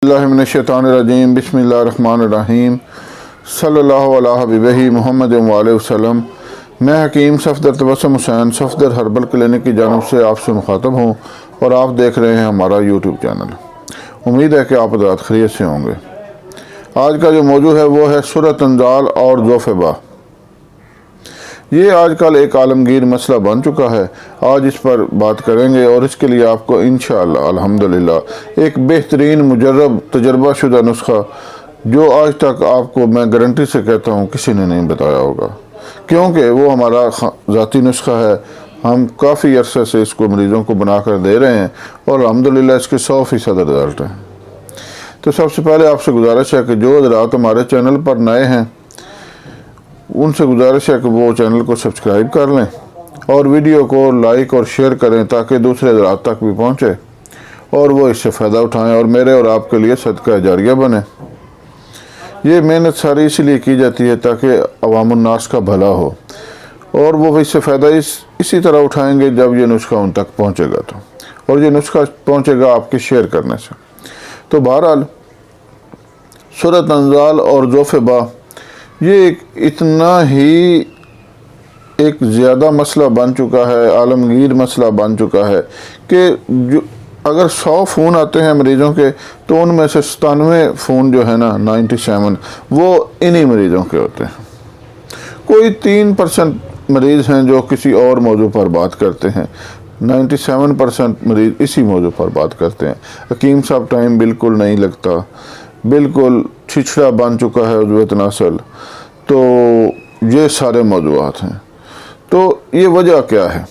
बिस्मिल्लाहिर्रहमानिर्रहीम बिस्मिल्लाहिर्रहमानिर्रहीम सल्लल्लाहु अला हबीबिही मुहम्मद व अलैहि वसल्लम। मैं हकीम सफदर तबस्सुम हुसैन सफदर हर्बल क्लिनिक की जानब से आपसे मुखातब हूँ और आप देख रहे हैं हमारा यूट्यूब चैनल। उम्मीद है कि आप हज़रात खैरियत से होंगे। आज का जो मौजू है वो है सूरत अंजाल और ज़ोफ़बा। ये आजकल एक आलमगीर मसला बन चुका है। आज इस पर बात करेंगे और इसके लिए आपको इंशाअल्लाह अल्हम्दुलिल्लाह एक बेहतरीन मुजर्रब तजर्बा शुदा नुस्खा, जो आज तक आपको मैं गारंटी से कहता हूँ किसी ने नहीं बताया होगा, क्योंकि वो हमारा ज़ाती नुस्खा है। हम काफ़ी अरसे से इसको मरीज़ों को बना कर दे रहे हैं और अल्हम्दुलिल्लाह इसके 100% रिज़ल्ट हैं। तो सबसे पहले आपसे गुजारिश है कि जो हज़रात हमारे चैनल पर नए हैं उनसे गुजारिश है कि वो चैनल को सब्सक्राइब कर लें और वीडियो को लाइक और शेयर करें ताकि दूसरे हज़रात तक भी पहुँचे और वो इससे फ़ायदा उठाएं और मेरे और आपके लिए सदका जारिया बने। ये मेहनत सारी इसलिए की जाती है ताकि अवामुन्नास का भला हो और वो इससे फ़ायदा इसी तरह उठाएंगे जब ये नुस्खा उन तक पहुँचेगा तो, और ये नुस्खा पहुँचेगा आपके शेयर करने से। तो बहरहाल सूरत अंजाल और ज़ोफ़बा ये इतना ही एक ज़्यादा मसला बन चुका है, आलमगीर मसला बन चुका है कि जो अगर 100 फ़ोन आते हैं मरीज़ों के तो उनमें से 97 फ़ोन जो है ना 97 वो इन्हीं मरीज़ों के होते हैं। कोई 3% मरीज़ हैं जो किसी और मौजू पर बात करते हैं, 97% मरीज़ इसी मौजू पर बात करते हैं। हकीम साहब टाइम बिल्कुल नहीं लगता, बिल्कुल छिछड़ा बन चुका है उज़्व तनासल। तो ये सारे मौज़ूआत हैं। तो ये वजह क्या है?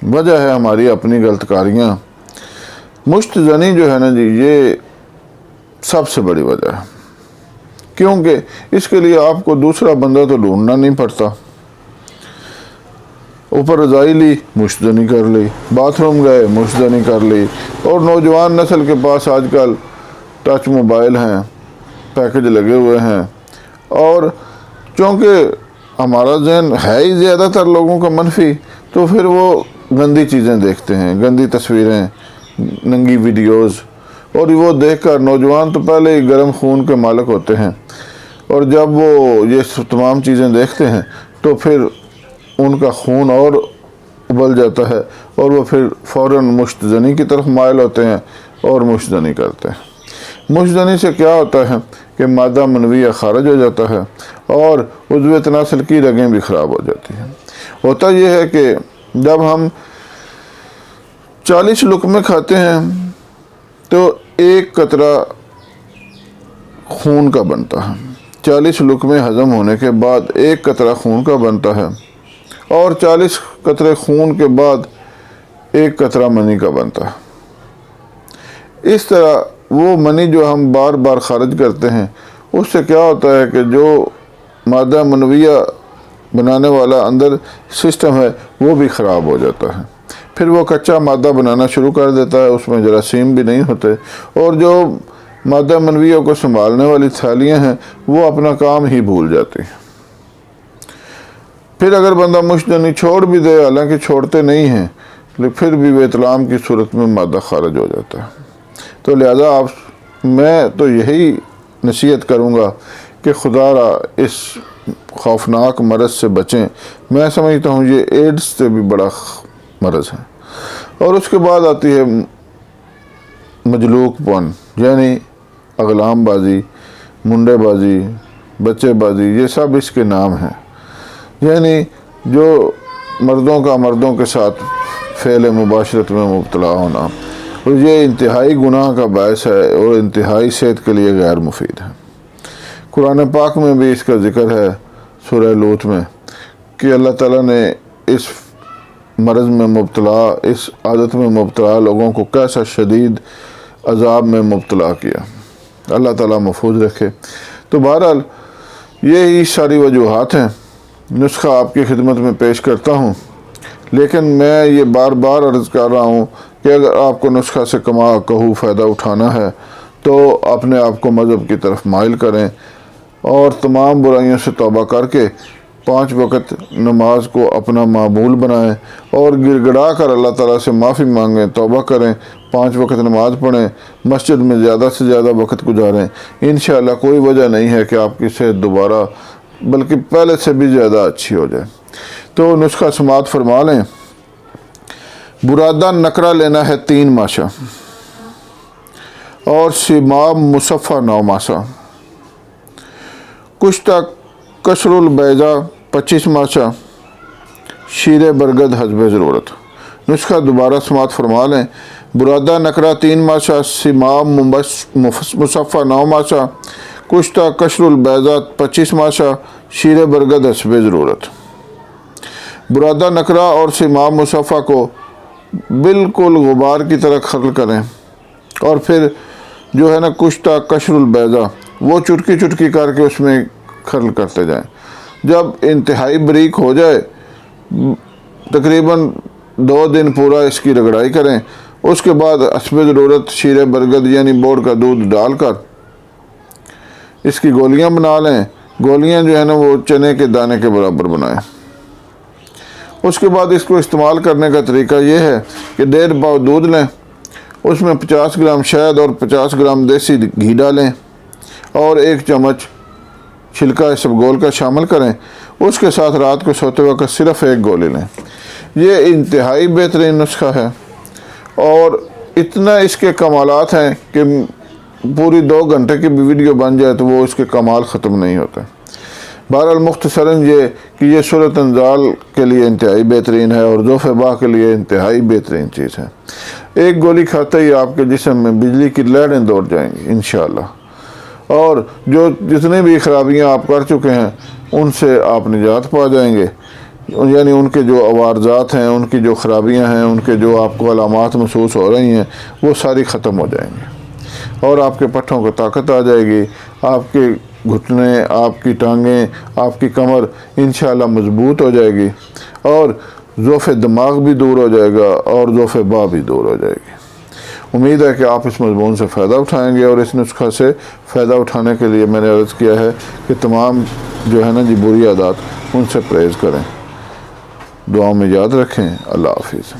वजह है हमारी अपनी गलतकारियाँ। मुश्त ज़नी जो है ना जी, ये सबसे बड़ी वजह है, क्योंकि इसके लिए आपको दूसरा बंदा तो ढूंढना नहीं पड़ता। ऊपर रज़ाई ली, मुश्त ज़नी कर ली, बाथरूम गए, मुश्त ज़नी कर ली। और नौजवान नस्ल के पास आजकल टच मोबाइल हैं, पैकेज लगे हुए हैं, और चूँकि हमारा जहन है ही ज़्यादातर लोगों का मनफी, तो फिर वो गंदी चीज़ें देखते हैं, गंदी तस्वीरें, नंगी वीडियोस, और वो देखकर नौजवान तो पहले ही गर्म खून के मालिक होते हैं, और जब वो ये तमाम चीज़ें देखते हैं तो फिर उनका खून और उबल जाता है और वो फिर फ़ौरन मुश्तज़नी की तरफ माइल होते हैं और मुश्तज़नी करते हैं। मुश्तज़नी से क्या होता है कि मादा मनविया खारिज हो जाता है और उज़्व तनासल की रगें भी ख़राब हो जाती हैं। होता यह है कि जब हम 40 लुक़मे खाते हैं तो एक कतरा खून का बनता है। 40 लुक़मे हज़म होने के बाद एक कतरा खून का बनता है और 40 कतरे खून के बाद एक कतरा मनी का बनता है। इस तरह वो मनी जो हम बार बार खारिज करते हैं, उससे क्या होता है कि जो मादा मनविया बनाने वाला अंदर सिस्टम है वो भी ख़राब हो जाता है। फिर वो कच्चा मादा बनाना शुरू कर देता है, उसमें जरासीम भी नहीं होते, और जो मादा मनविया को संभालने वाली थैलियाँ हैं वो अपना काम ही भूल जाती हैं। फिर अगर बंदा मुश्तज़नी छोड़ भी दे, हालांकि छोड़ते नहीं हैं, लेकिन फिर भी वेतलाम की सूरत में मादा खारिज हो जाता है। तो लिहाजा मैं तो यही नसीहत करूँगा कि खुदारा इस खौफनाक मरज़ से बचें। मैं समझता हूँ ये एड्स से भी बड़ा मरज़ है। और उसके बाद आती है मजलूकपन, यानी अगलामबाजी, मुंडेबाजी, बच्चेबाजी, ये सब इसके नाम हैं। यानी जो मर्दों का मर्दों के साथ फ़ेल मुबाशरत में मुब्तला होना, और ये इंतहाई गुनाह का बायस है और इंतहाई सेहत के लिए गैर मुफीद है। कुरान पाक में भी इसका ज़िक्र है सूरह लूत में कि अल्लाह ताला ने इस मरज़ में मुब्तला, इस आदत में मुब्तला लोगों को कैसा शदीद अज़ाब में मुब्तला किया। अल्लाह ताला महफूज रखे। तो बहरहाल यही सारी वजूहात हैं। नुस्खा आपकी खिदमत में पेश करता हूँ, लेकिन मैं ये बार बार अर्ज़ कर रहा हूँ कि अगर आपको नुस्खा से कहूँ फ़ायदा उठाना है तो अपने आप को मज़हब की तरफ माइल करें और तमाम बुराइयों से तौबा करके 5 وقت نماز کو اپنا معمول بنائیں اور گڑ گڑا کر اللہ تعالیٰ سے معافی مانگیں، توبہ کریں، 5 وقت نماز پڑھیں، مسجد میں زیادہ سے زیادہ وقت گزاریں۔ انشاءاللہ کوئی وجہ نہیں ہے کہ آپ کی صحت دوبارہ بلکہ پہلے سے بھی زیادہ اچھی ہو جائے۔ تو نسخہ سماعت فرما لیں۔ برادہ نقرہ لینا ہے 3 ماشا اور سیماب مصفہ 9 ماشا، کشتہ کشر البیضہ 25 ماشا، شیر برگد حسب ضرورت۔ نسخہ دوبارہ سماعت فرما لیں۔ برادہ نقرہ 3 ماشا، سیماب مصفہ 9 ماشا، کشتہ کشر البیضہ 25 ماشا، شیر برگد حسب ضرورت۔ برادہ نقرہ اور سیماب مصفہ کو بالکل غبار کی طرح خلق کریں اور پھر جو ہے نا کشتہ کشر البیضہ وہ چٹکی چٹکی کر کے اس میں خلق کرتے جائیں۔ جب انتہائی بریک ہو جائے تقریباً 2 دن پورا اس کی رگڑائی کریں، اس کے بعد حسب ضرورت شیر برگد یعنی بوڑ کا دودھ ڈال کر اس کی گولیاں بنا لیں۔ گولیاں جو ہے نا وہ چنے کے دانے کے برابر بنائیں۔ اس کے بعد اس کو استعمال کرنے کا طریقہ یہ ہے کہ 1.5 پاؤ دودھ لیں، اس میں 50 گرام شہد اور 50 گرام دیسی گھی ڈالیں اور 1 چمچ چھلکا اسبگول کا شامل کریں۔ اس کے ساتھ رات کو سوتے وقت صرف 1 گولی لیں۔ یہ انتہائی بہترین نسخہ ہے اور اتنا اس کے کمالات ہیں کہ پوری 2 گھنٹے کی بھی ویڈیو بن جائے تو وہ اس کے کمال ختم نہیں ہوتے۔ بہرحال مختصراً یہ کہ یہ صورت انزال کے لیے انتہائی بہترین ہے اور ذوف باء کے لیے انتہائی بہترین چیز ہے۔ 1 گولی کھاتے ہی آپ کے جسم میں بجلی کی لہریں دوڑ جائیں گی انشاءاللہ، اور جو جتنے بھی خرابیاں آپ کر چکے ہیں ان سے آپ نجات پا جائیں گے، یعنی ان کے جو عوارضات ہیں، ان کی جو خرابیاں ہیں، ان کے جو آپ کو علامات محسوس ہو رہی ہیں وہ ساری ختم ہو جائیں گے اور آپ کے پٹھوں کو طاقت آ جائے گی، آپ کے گھٹنے، آپ کی ٹانگیں، آپ کی کمر انشاءاللہ مضبوط ہو جائے گی اور ذوف دماغ بھی دور ہو جائے گا اور ذوف باء بھی دور ہو جائے گی۔ امید ہے کہ آپ اس مضمون سے فائدہ اٹھائیں گے اور اس نسخہ سے فائدہ اٹھانے کے لیے میں نے عرض کیا ہے کہ تمام جو ہے نا بری عادات ان سے پرہیز کریں۔ دعاؤں میں یاد رکھیں۔ اللہ حافظ۔